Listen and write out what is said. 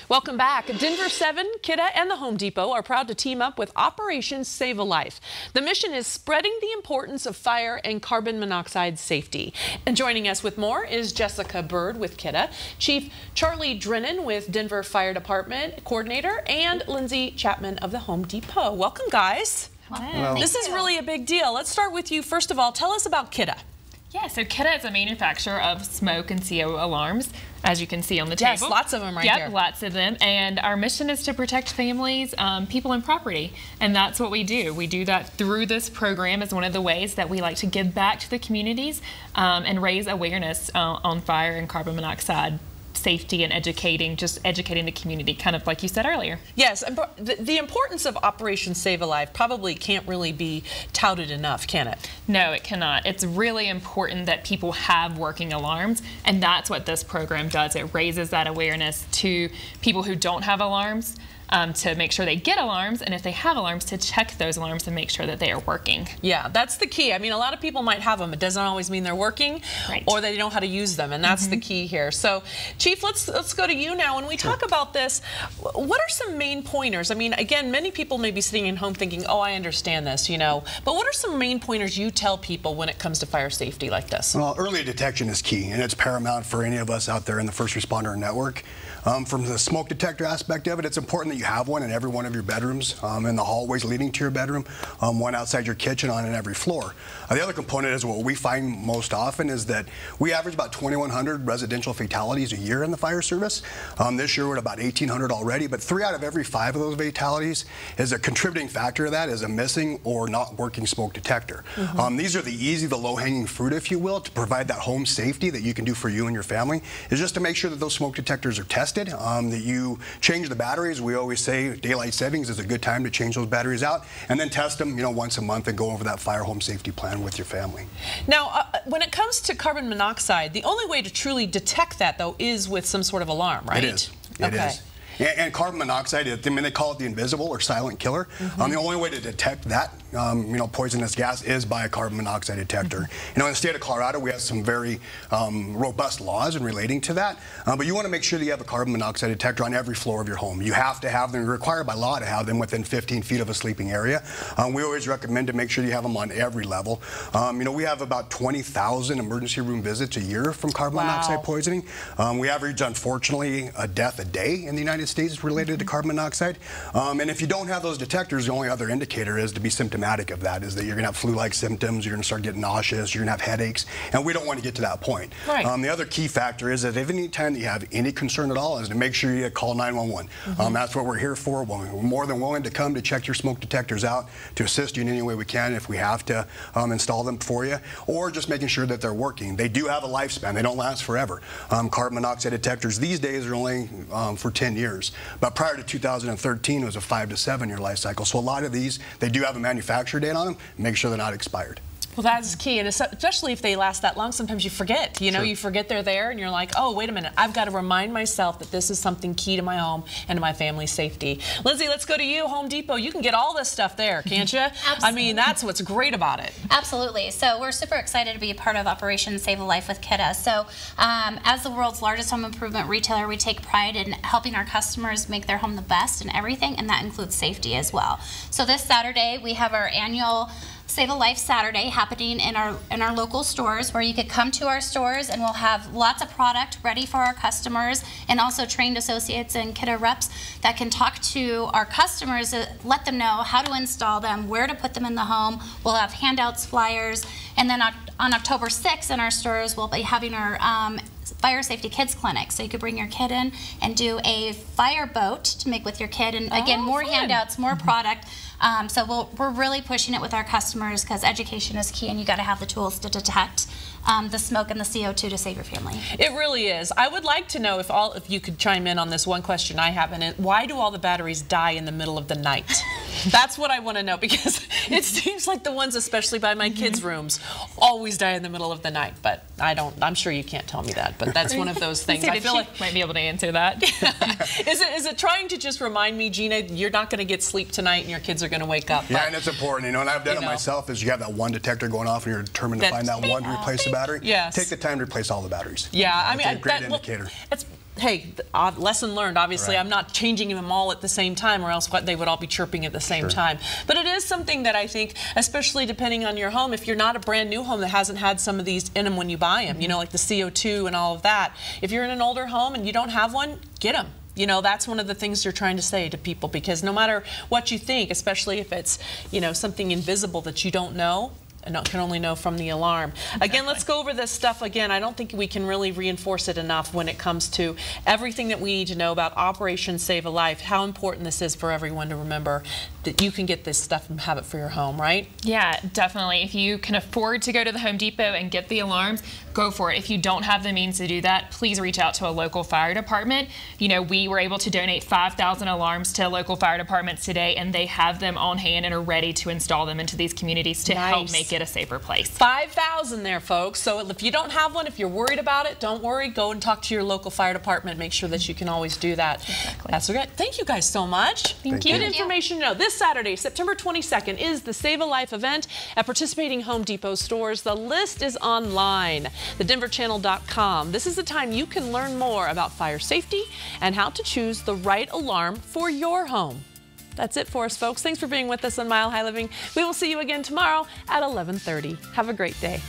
Welcome back. Denver 7, Kidde and the Home Depot are proud to team up with Operation Save a Life. The mission is spreading the importance of fire and carbon monoxide safety. And joining us with more is Jessica Bird with Kidde, Chief Charlie Drennan with Denver Fire Department Coordinator, and Lindsay Chapman of the Home Depot. Welcome, guys. Hello. This is really a big deal. Let's start with you. First of all, tell us about Kidde. Yeah, so Kidde is a manufacturer of smoke and CO alarms, as you can see on the table. Yes, lots of them right there. Yep, lots of them. And our mission is to protect families, people, and property. And that's what we do. We do that through this program as one of the ways that we like to give back to the communities and raise awareness on fire and carbon monoxide safety and educating the community, kind of like you said earlier. Yes, and the importance of Operation Save a Life probably can't really be touted enough, can it? No, it cannot. It's really important that people have working alarms, and that's what this program does. It raises that awareness to people who don't have alarms, to make sure they get alarms, and if they have alarms, to check those alarms and make sure that they are working. Yeah, that's the key. I mean, a lot of people might have them. It doesn't always mean they're working, right, or they know how to use them, and that's the key here. So, Chief, let's go to you now. When we talk about this, what are some main pointers? I mean, again, many people may be sitting at home thinking, oh, I understand this, you know, but what are some main pointers you tell people when it comes to fire safety like this? Well, early detection is key, and it's paramount for any of us out there in the first responder network. From the smoke detector aspect of it, it's important that you have one in every one of your bedrooms, in the hallways leading to your bedroom, one outside your kitchen, on every floor. The other component is what we find most often is that we average about 2,100 residential fatalities a year in the fire service. This year we're at about 1,800 already, but 3 out of every 5 of those fatalities is a contributing factor to that is a missing or not working smoke detector. These are the low-hanging fruit, if you will, to provide that home safety that you can do for you and your family, is just to make sure that those smoke detectors are tested, that you change the batteries. We always say daylight savings is a good time to change those batteries out, and then test them, once a month and go over that fire home safety plan with your family. Now, when it comes to carbon monoxide, the only way to truly detect that, though, is with some sort of alarm, right? It is. It is. And carbon monoxide, I mean, they call it the invisible or silent killer. The only way to detect that, poisonous gas is by a carbon monoxide detector. In the state of Colorado, we have some very robust laws in relating to that. But you want to make sure that you have a carbon monoxide detector on every floor of your home. You have to have them. You're required by law to have them within 15 feet of a sleeping area. We always recommend to make sure you have them on every level. We have about 20,000 emergency room visits a year from carbon monoxide poisoning. We average, unfortunately, a death a day in the United States related to carbon monoxide. And if you don't have those detectors, the only other indicator is to be symptomatic of that, is that you're going to have flu-like symptoms, you're going to start getting nauseous, you're going to have headaches, and we don't want to get to that point. Right. The other key factor is that if any time that you have any concern at all is to make sure you call 911. That's what we're here for. We're more than willing to come to check your smoke detectors out, to assist you in any way we can if we have to install them for you, or just making sure that they're working. They do have a lifespan. They don't last forever. Carbon monoxide detectors these days are only for 10 years. But prior to 2013, it was a 5 to 7 year life cycle. So a lot of these, they do have a manufacturer date on them. Make sure they're not expired. Well, that's key, and especially if they last that long, sometimes you forget. You forget they're there, and you're like, oh, wait a minute, I've got to remind myself that this is something key to my home and to my family's safety. Lindsay, let's go to you, Home Depot. You can get all this stuff there, can't you? Absolutely. I mean, that's what's great about it. Absolutely. So we're super excited to be a part of Operation Save a Life with Kidde. So as the world's largest home improvement retailer, we take pride in helping our customers make their home the best in everything, and that includes safety as well. So this Saturday, we have our annual Save a Life Saturday happening in our local stores, where you could come to our stores and we'll have lots of product ready for our customers, and also trained associates and Kidde reps that can talk to our customers, let them know how to install them, where to put them in the home. We'll have handouts, flyers, and then on October 6th in our stores we'll be having our Fire Safety Kids Clinic. So you could bring your kid in and do a fire boat to make with your kid, and again, more handouts, more product. So we're really pushing it with our customers, because education is key, and you got to have the tools to detect the smoke and the CO2 to save your family. It really is. I would like to know if you could chime in on this one question I have, and why do all the batteries die in the middle of the night? That's what I want to know, because it seems like the ones, especially by my kids' rooms, always die in the middle of the night. But I'm sure you can't tell me that, but that's one of those things. I feel like might be able to answer that. Is it trying to just remind me, Gina, you're not going to get sleep tonight and your kids are going to wake up? Yeah, and it's important, and I've done it myself, is you have that one detector going off and you're determined to find that one to replace the battery. Yes. Take the time to replace all the batteries. Yeah, I mean, it's a great indicator. hey, lesson learned, obviously. I'm not changing them all at the same time, or else they would all be chirping at the same time. But it is something that I think, especially depending on your home, if you're not a brand new home that hasn't had some of these in them when you buy them, you know, like the CO2 and all of that. If you're in an older home and you don't have one, get them. You know, that's one of the things you're trying to say to people, because no matter what you think, especially if it's, you know, something invisible that you don't know, and can only know from the alarm. Again, let's go over this stuff again. I don't think we can really reinforce it enough when it comes to everything that we need to know about Operation Save a Life, how important this is for everyone to remember that you can get this stuff and have it for your home, right? Yeah, definitely. If you can afford to go to the Home Depot and get the alarms, go for it. If you don't have the means to do that, please reach out to a local fire department. You know, we were able to donate 5,000 alarms to local fire departments today, and they have them on hand and are ready to install them into these communities to help make it a safer place. 5,000 there, folks. So if you don't have one, if you're worried about it, don't worry. Go and talk to your local fire department. Make sure that you can always do that. Exactly. That's okay. Thank you guys so much. Thank you. Good information to know. This Saturday, September 22nd, is the Save a Life event at participating Home Depot stores. The list is online, thedenverchannel.com. This is the time you can learn more about fire safety and how to choose the right alarm for your home. That's it for us, folks. Thanks for being with us on Mile High Living. We will see you again tomorrow at 11:30. Have a great day.